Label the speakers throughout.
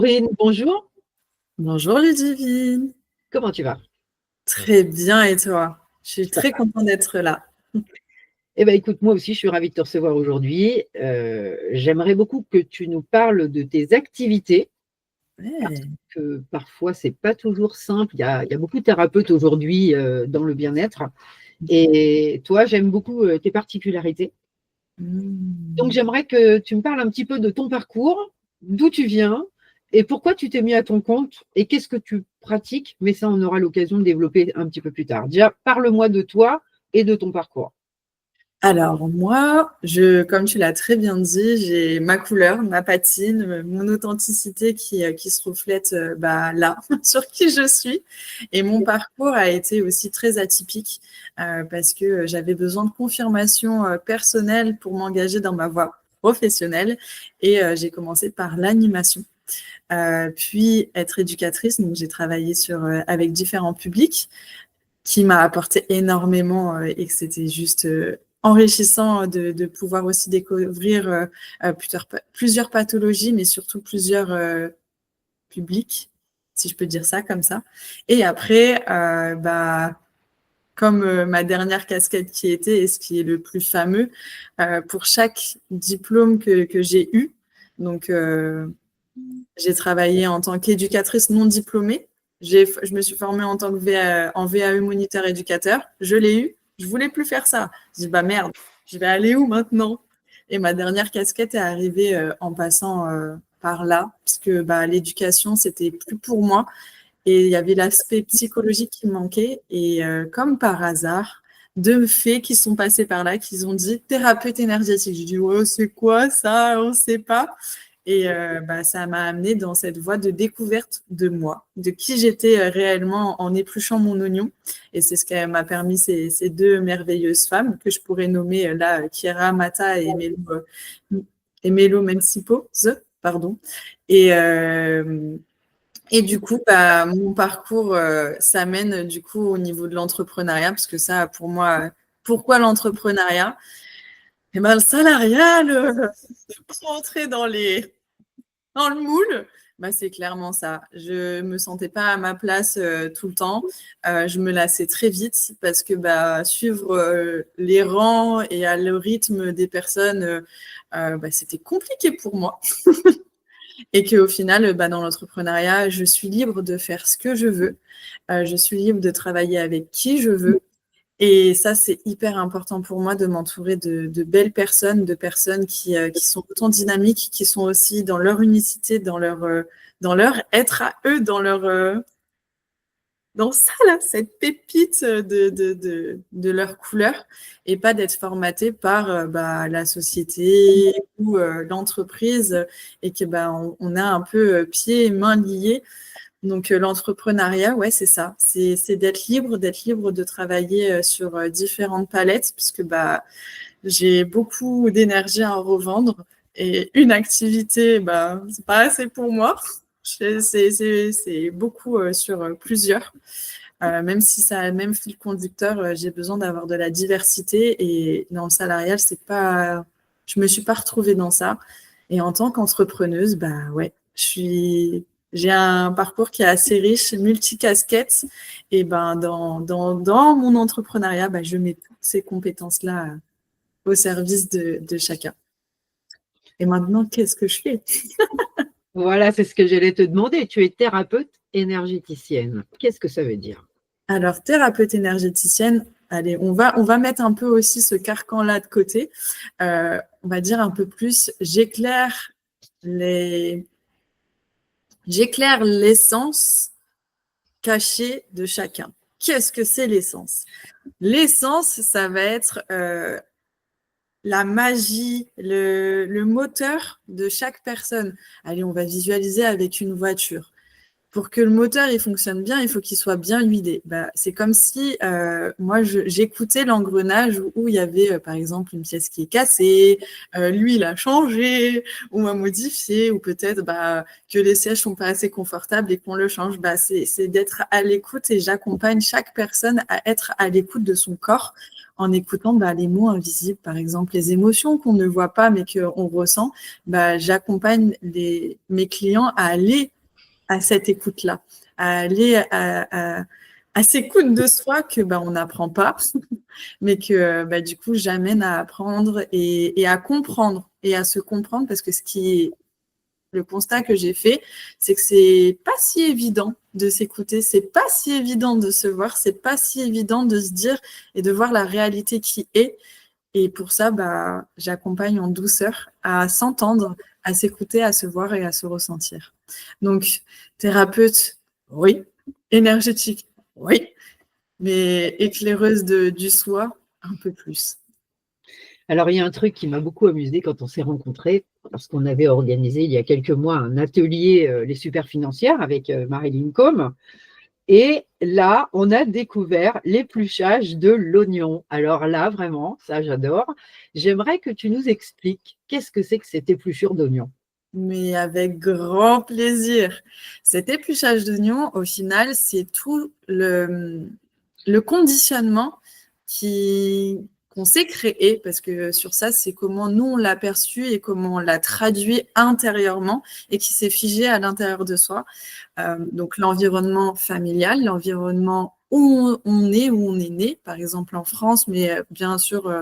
Speaker 1: Corinne, bonjour,
Speaker 2: Bonjour Ludivine,
Speaker 1: comment tu vas?
Speaker 2: très bien et toi? Je suis
Speaker 1: Ça
Speaker 2: très
Speaker 1: va.
Speaker 2: contente d'être là.
Speaker 1: Eh ben, écoute, moi aussi, je suis ravie de te recevoir aujourd'hui. J'aimerais beaucoup que tu nous parles de tes activités, parce
Speaker 2: Ouais.
Speaker 1: que parfois, c'est pas toujours simple. Il y a beaucoup de thérapeutes aujourd'hui, dans le bien-être et toi, j'aime beaucoup, tes particularités. Donc
Speaker 2: Mmh.
Speaker 1: j'aimerais que tu me parles un petit peu de ton parcours, d'où tu viens et pourquoi tu t'es mis à ton compte et qu'est-ce que tu pratiques? Mais ça, on aura l'occasion de développer un petit peu plus tard. Déjà, parle-moi de toi et de ton parcours.
Speaker 2: Alors moi, comme tu l'as très bien dit, j'ai ma couleur, ma patine, mon authenticité qui se reflète là sur qui je suis. Et mon parcours a été aussi très atypique parce que j'avais besoin de confirmation personnelle pour m'engager dans ma voie professionnelle. Et j'ai commencé par l'animation. Puis être éducatrice, donc j'ai travaillé avec différents publics qui m'a apporté énormément et que c'était juste enrichissant de pouvoir aussi découvrir plusieurs pathologies, mais surtout plusieurs publics, si je peux dire ça comme ça. Et après, comme ma dernière casquette qui était, et ce qui est le plus fameux, pour chaque diplôme que j'ai eu, donc j'ai travaillé en tant qu'éducatrice non diplômée. Je me suis formée en tant que en VAE moniteur éducateur. Je l'ai eu. Je voulais plus faire ça. Je dis, bah merde, je vais aller où maintenant? Et ma dernière casquette est arrivée en passant par là, parce que l'éducation, c'était plus pour moi. Et il y avait l'aspect psychologique qui me manquait. Et comme par hasard, deux fées qui sont passées par là, qui ont dit thérapeute énergétique. Je dis, ouais, c'est quoi ça? On ne sait pas. Et ça m'a amené dans cette voie de découverte de moi, de qui j'étais réellement en épluchant mon oignon. Et c'est ce qui m'a permis ces deux merveilleuses femmes que je pourrais nommer là, Kiera Mata et Melo Mencipo, pardon. Et, euh, et du coup, mon parcours s'amène du coup au niveau de l'entrepreneuriat, parce que ça, pour moi, pourquoi l'entrepreneuriat? Eh ben, le salariat, pour entrer dans le moule, c'est clairement ça. Je me sentais pas à ma place tout le temps. Je me lassais très vite parce que suivre les rangs et à le rythme des personnes, c'était compliqué pour moi. Et qu'au final, dans l'entrepreneuriat, je suis libre de faire ce que je veux. Je suis libre de travailler avec qui je veux. Et ça, c'est hyper important pour moi de m'entourer de belles personnes, de personnes qui sont autant dynamiques, qui sont aussi dans leur unicité, dans leur être à eux, dans ça, là, cette pépite de leur couleur, et pas d'être formaté par la société ou l'entreprise, et que on a un peu pieds et mains liés. Donc, l'entrepreneuriat, ouais, c'est ça. C'est d'être libre de travailler sur différentes palettes, puisque j'ai beaucoup d'énergie à revendre et une activité, c'est pas assez pour moi. C'est beaucoup sur plusieurs. Même si ça a le même fil conducteur, j'ai besoin d'avoir de la diversité. Et dans le salarial, c'est pas, je me suis pas retrouvée dans ça. Et en tant qu'entrepreneuse, ouais, j'ai un parcours qui est assez riche, multicasquette. Et dans mon entrepreneuriat, je mets toutes ces compétences-là au service de chacun. Et maintenant, qu'est-ce que je fais?
Speaker 1: Voilà, c'est ce que j'allais te demander. Tu es thérapeute énergéticienne. Qu'est-ce que ça veut dire?
Speaker 2: Alors, thérapeute énergéticienne, allez, on va mettre un peu aussi ce carcan-là de côté. On va dire un peu plus, j'éclaire l'essence cachée de chacun. Qu'est-ce que c'est l'essence? L'essence, ça va être la magie, le moteur de chaque personne. Allez, on va visualiser avec une voiture. pour que le moteur il fonctionne bien, il faut qu'il soit bien huilé. Bah, c'est comme si moi j'écoutais l'engrenage où il y avait par exemple une pièce qui est cassée, l'huile a changé ou a modifié, ou peut-être que les sièges sont pas assez confortables et qu'on le change. Bah, c'est d'être à l'écoute, et j'accompagne chaque personne à être à l'écoute de son corps en écoutant les mots invisibles, par exemple les émotions qu'on ne voit pas mais qu'on ressent. J'accompagne mes clients à aller à cette écoute-là, à aller à ces écoutes de soi que on n'apprend pas, mais que du coup j'amène à apprendre et à comprendre et à se comprendre, parce que le constat que j'ai fait, c'est que c'est pas si évident de s'écouter, c'est pas si évident de se voir, c'est pas si évident de se dire et de voir la réalité qui est. Et pour ça, j'accompagne en douceur à s'entendre, à s'écouter, à se voir et à se ressentir. Donc, thérapeute, oui. Énergétique, oui. Mais éclaireuse du soi, un peu plus.
Speaker 1: Alors, il y a un truc qui m'a beaucoup amusé quand on s'est rencontrés, parce qu'on avait organisé il y a quelques mois un atelier Les Super Financières avec Marilyn Combe. Et là, on a découvert l'épluchage de l'oignon. Alors là, vraiment, ça j'adore. J'aimerais que tu nous expliques qu'est-ce que c'est que cette épluchure d'oignon.
Speaker 2: Mais avec grand plaisir. Cet épluchage d'oignon, au final, c'est tout le conditionnement qu'on s'est créé, parce que sur ça, c'est comment nous, on l'a perçu et comment on l'a traduit intérieurement et qui s'est figé à l'intérieur de soi. Donc, l'environnement familial, l'environnement où on est né, par exemple en France, mais bien sûr,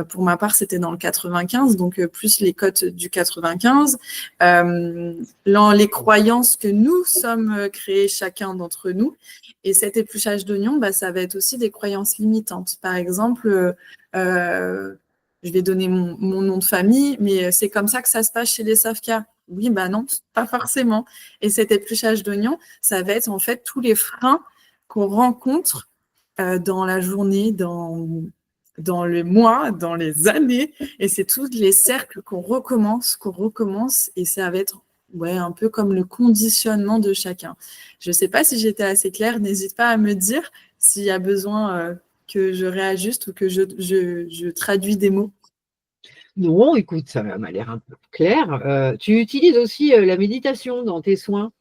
Speaker 2: pour ma part, c'était dans le 95, donc plus les cotes du 95. Les croyances que nous sommes créées, chacun d'entre nous. Et cet épluchage d'oignon, ça va être aussi des croyances limitantes. Par exemple, je vais donner mon nom de famille, mais c'est comme ça que ça se passe chez les Safka. Oui, non, pas forcément. Et cet épluchage d'oignon, ça va être en fait tous les freins qu'on rencontre dans la journée, dans le mois, dans les années. Et c'est tous les cercles qu'on recommence. Et ça va être un peu comme le conditionnement de chacun. Je ne sais pas si j'étais assez claire. N'hésite pas à me dire s'il y a besoin que je réajuste ou que je traduis des mots.
Speaker 1: Non, écoute, ça m'a l'air un peu clair. Tu utilises aussi la méditation dans tes soins?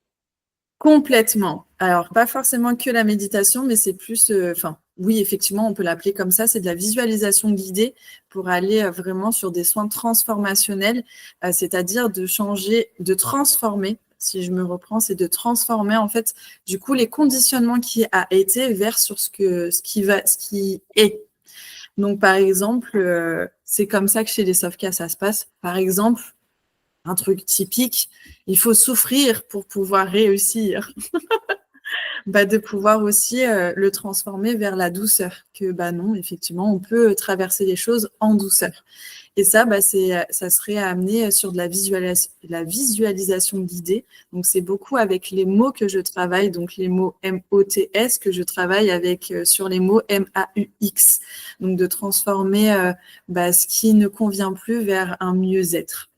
Speaker 2: Complètement. Alors, pas forcément que la méditation, mais c'est plus, oui, effectivement, on peut l'appeler comme ça, c'est de la visualisation guidée pour aller vraiment sur des soins transformationnels, c'est-à-dire de transformer, si je me reprends, c'est de transformer en fait, du coup, les conditionnements qui a été vers sur ce qui est. Donc, par exemple, c'est comme ça que chez les Sofka, ça se passe. Par exemple, un truc typique, il faut souffrir pour pouvoir réussir. De pouvoir aussi le transformer vers la douceur, que non, effectivement, on peut traverser les choses en douceur. Et ça, ça serait à amener sur de la visualisation guidée. Donc, c'est beaucoup avec les mots que je travaille, donc les mots MOTS que je travaille avec sur les mots MAUX. Donc, de transformer ce qui ne convient plus vers un mieux-être.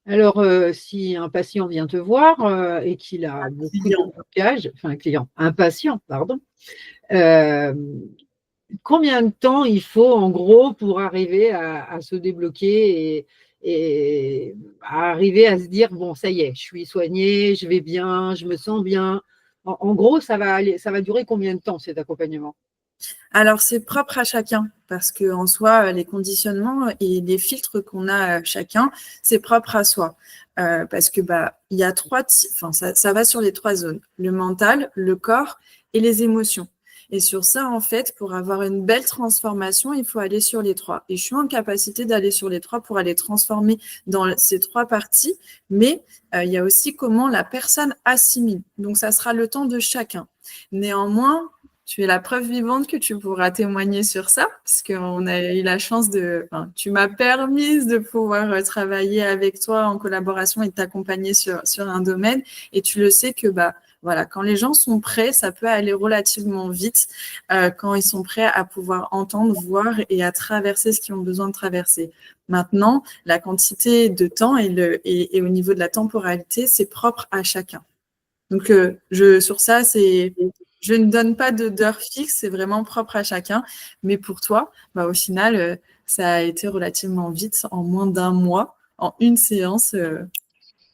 Speaker 1: Alors, si un patient vient te voir et qu'il a beaucoup de blocages, un patient, pardon, combien de temps il faut en gros pour arriver à se débloquer et à arriver à se dire bon, ça y est, je suis soignée, je vais bien, je me sens bien. En gros, ça va durer combien de temps cet accompagnement?
Speaker 2: Alors, c'est propre à chacun, parce qu'en soi, les conditionnements et les filtres qu'on a chacun, c'est propre à soi. Parce que il y a ça va sur les 3 zones, le mental, le corps et les émotions. Et sur ça, en fait, pour avoir une belle transformation, il faut aller sur les 3. Et je suis en capacité d'aller sur les 3 pour aller transformer dans ces 3 parties. Mais il y a aussi comment la personne assimile. Donc, ça sera le temps de chacun. Néanmoins, tu es la preuve vivante que tu pourras témoigner sur ça, parce qu'on a eu la chance tu m'as permis de pouvoir travailler avec toi en collaboration et de t'accompagner sur un domaine. Et tu le sais que, voilà, quand les gens sont prêts, ça peut aller relativement vite, quand ils sont prêts à pouvoir entendre, voir et à traverser ce qu'ils ont besoin de traverser. Maintenant, la quantité de temps et au niveau de la temporalité, c'est propre à chacun. Donc, sur ça, je ne donne pas d'heure fixe, c'est vraiment propre à chacun. Mais pour toi, au final, ça a été relativement vite, en moins d'un mois, en une séance,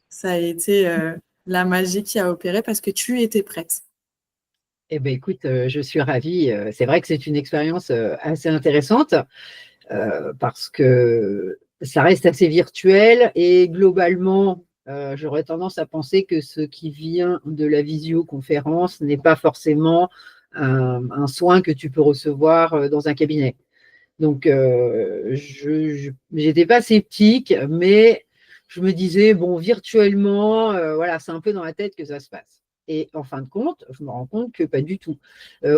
Speaker 2: ça a été la magie qui a opéré parce que tu étais prête.
Speaker 1: Eh bien, écoute, je suis ravie. C'est vrai que c'est une expérience assez intéressante parce que ça reste assez virtuel et globalement, j'aurais tendance à penser que ce qui vient de la visioconférence n'est pas forcément un soin que tu peux recevoir dans un cabinet. Donc, je n'étais pas sceptique, mais je me disais, bon, virtuellement, voilà, c'est un peu dans la tête que ça se passe. Et en fin de compte, je me rends compte que pas du tout.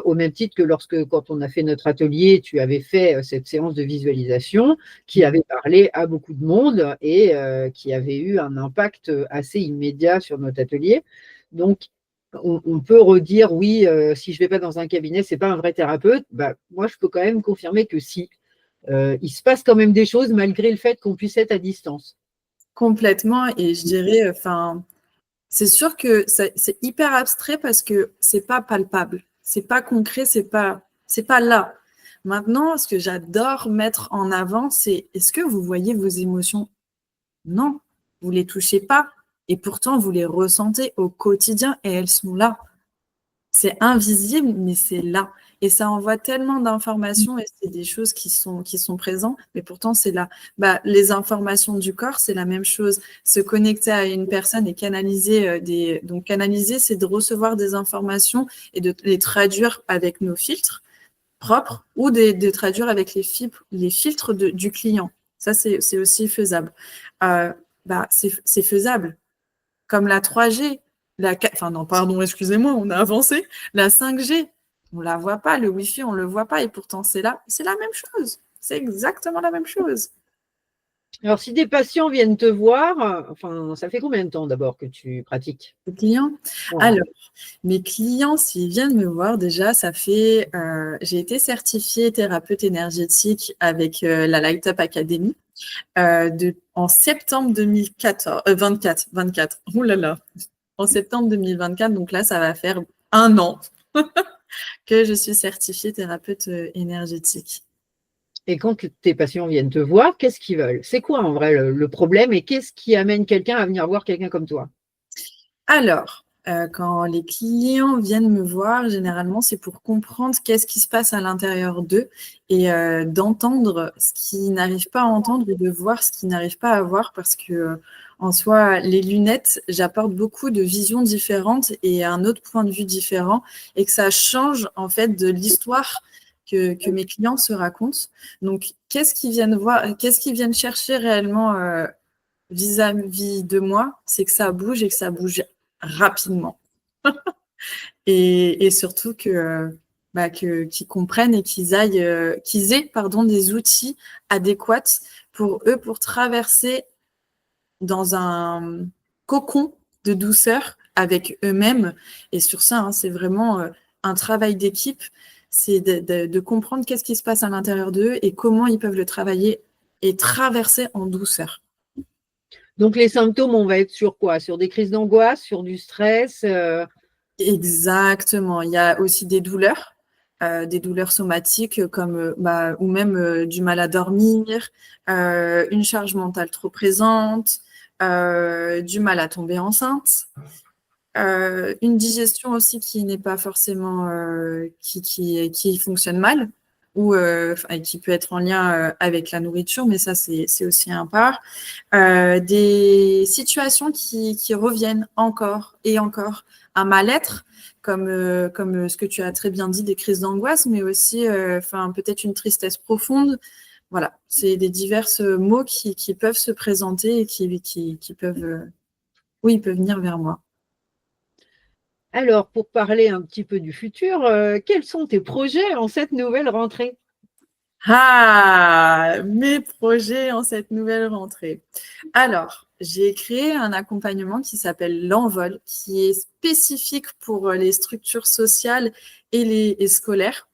Speaker 1: Au même titre que quand on a fait notre atelier, tu avais fait cette séance de visualisation qui avait parlé à beaucoup de monde et qui avait eu un impact assez immédiat sur notre atelier. Donc, on peut redire, oui, si je ne vais pas dans un cabinet, ce n'est pas un vrai thérapeute. Bah, moi, je peux quand même confirmer que si. Il se passe quand même des choses malgré le fait qu'on puisse être à distance.
Speaker 2: Complètement. Et je dirais, c'est sûr que c'est hyper abstrait parce que c'est pas palpable, c'est pas concret, c'est pas là. Maintenant, ce que j'adore mettre en avant, c'est est-ce que vous voyez vos émotions? Non, vous les touchez pas. Et pourtant, vous les ressentez au quotidien et elles sont là. C'est invisible, mais c'est là. Et ça envoie tellement d'informations et c'est des choses qui sont présentes, mais pourtant c'est là. Les informations du corps, c'est la même chose. Se connecter à une personne et canaliser donc canaliser, c'est de recevoir des informations et de les traduire avec nos filtres propres ou de traduire avec les filtres du client. Ça, c'est aussi faisable. C'est faisable. Comme la 3G, enfin non, pardon, excusez-moi, on a avancé. La 5G, on la voit pas, le Wi-Fi, on le voit pas, et pourtant c'est là. C'est la même chose. C'est exactement la même chose.
Speaker 1: Alors, si des patients viennent te voir, enfin, ça fait combien de temps d'abord que tu pratiques?
Speaker 2: Les clients.
Speaker 1: Ouais.
Speaker 2: Alors, mes clients, s'ils viennent me voir, déjà, ça fait. J'ai été certifiée thérapeute énergétique avec la Light Up Academy en septembre 24. Ouh là là. En septembre 2024, donc là, ça va faire 1 an que je suis certifiée thérapeute énergétique.
Speaker 1: Et quand tes patients viennent te voir, qu'est-ce qu'ils veulent? C'est quoi en vrai le problème et qu'est-ce qui amène quelqu'un à venir voir quelqu'un comme toi?
Speaker 2: Alors, quand les clients viennent me voir, généralement, c'est pour comprendre qu'est-ce qui se passe à l'intérieur d'eux et d'entendre ce qu'ils n'arrivent pas à entendre ou de voir ce qu'ils n'arrivent pas à voir parce que, en soi, les lunettes, j'apporte beaucoup de visions différentes et un autre point de vue différent et que ça change en fait de l'histoire que mes clients se racontent. Donc, qu'est-ce qu'ils viennent voir, qu'est-ce qu'ils viennent chercher réellement vis-à-vis de moi, c'est que ça bouge et que ça bouge rapidement. Et surtout qu'ils comprennent et qu'ils aient des outils adéquats pour eux pour traverser dans un cocon de douceur avec eux-mêmes. Et sur ça, c'est vraiment un travail d'équipe, c'est de comprendre qu'est-ce qui se passe à l'intérieur d'eux et comment ils peuvent le travailler et traverser en douceur.
Speaker 1: Donc, les symptômes, on va être sur quoi? Sur des crises d'angoisse, sur du stress?
Speaker 2: Exactement. Il y a aussi des douleurs somatiques comme ou même du mal à dormir, une charge mentale trop présente, du mal à tomber enceinte, une digestion aussi qui n'est pas forcément qui fonctionne mal ou qui peut être en lien avec la nourriture, mais ça c'est aussi un part. Des situations qui reviennent encore et encore, un mal-être comme ce que tu as très bien dit, des crises d'angoisse, mais aussi peut-être une tristesse profonde. Voilà, c'est des divers mots qui peuvent se présenter et qui peuvent, ils peuvent venir vers moi.
Speaker 1: Alors, pour parler un petit peu du futur, quels sont tes projets en cette nouvelle rentrée?
Speaker 2: Ah, mes projets en cette nouvelle rentrée. Alors, j'ai créé un accompagnement qui s'appelle l'Envol, qui est spécifique pour les structures sociales et scolaires.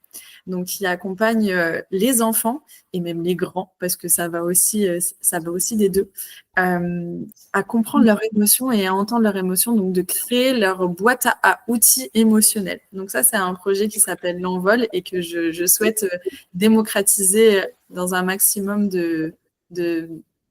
Speaker 2: donc qui accompagne les enfants et même les grands, parce que ça va aussi des deux, à comprendre leurs émotions et à entendre leurs émotions, donc de créer leur boîte à outils émotionnels. Donc ça, c'est un projet qui s'appelle l'Envol et que je souhaite démocratiser dans un maximum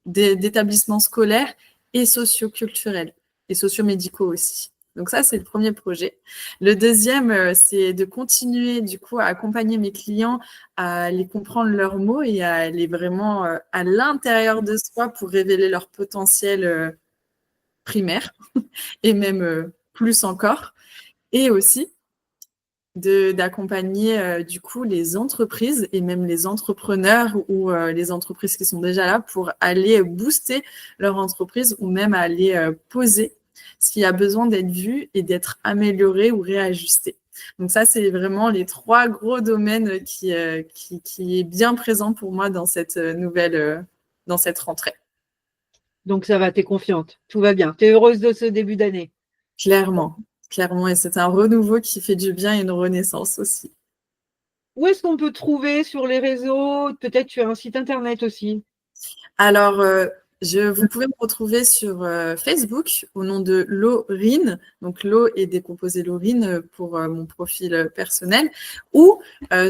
Speaker 2: d'établissements scolaires et socioculturels et sociomédicaux aussi. Donc ça, c'est le premier projet. Le deuxième, c'est de continuer du coup à accompagner mes clients à les comprendre leurs mots et à aller vraiment à l'intérieur de soi pour révéler leur potentiel primaire et même plus encore. Et aussi d'accompagner du coup les entreprises et même les entrepreneurs ou les entreprises qui sont déjà là pour aller booster leur entreprise ou même aller poser ce qui a besoin d'être vu et d'être amélioré ou réajusté. Donc ça, c'est vraiment les 3 gros domaines qui est bien présent pour moi dans cette dans cette rentrée.
Speaker 1: Donc ça va, tu es confiante, tout va bien. Tu es heureuse de ce début d'année?
Speaker 2: Clairement, clairement. Et c'est un renouveau qui fait du bien et une renaissance aussi.
Speaker 1: Où est-ce qu'on peut trouver sur les réseaux? Peut-être tu as un site internet aussi.
Speaker 2: Alors, vous pouvez me retrouver sur Facebook au nom de Laurine, donc Lo est décomposé Laurine pour mon profil personnel, ou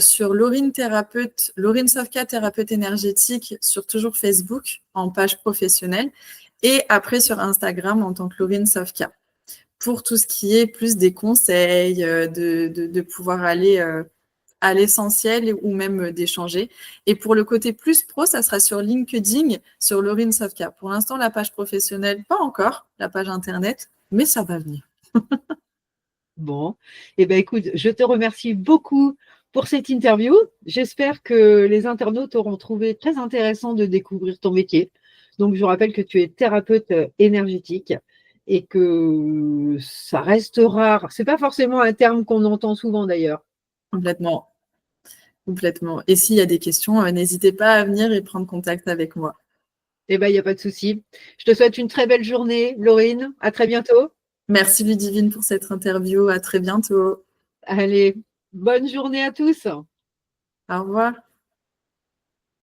Speaker 2: sur Laurine Thérapeute, Laurine Sofka, thérapeute énergétique, sur toujours Facebook en page professionnelle, et après sur Instagram en tant que Laurine Sofka, pour tout ce qui est plus des conseils, de pouvoir aller à l'essentiel ou même d'échanger. Et pour le côté plus pro, ça sera sur LinkedIn, sur Laurine Sofka. Pour l'instant, la page professionnelle, pas encore, la page Internet, mais ça va venir.
Speaker 1: Bon, eh bien écoute, je te remercie beaucoup pour cette interview. J'espère que les internautes auront trouvé très intéressant de découvrir ton métier. Donc, je rappelle que tu es thérapeute énergétique et que ça reste rare. C'est pas forcément un terme qu'on entend souvent d'ailleurs.
Speaker 2: Complètement. Complètement. Et s'il y a des questions, n'hésitez pas à venir et prendre contact avec moi.
Speaker 1: Eh bien, il n'y a pas de souci. Je te souhaite une très belle journée, Laurine. À très bientôt.
Speaker 2: Merci Ludivine pour cette interview. À très bientôt.
Speaker 1: Allez, bonne journée à tous.
Speaker 2: Au revoir.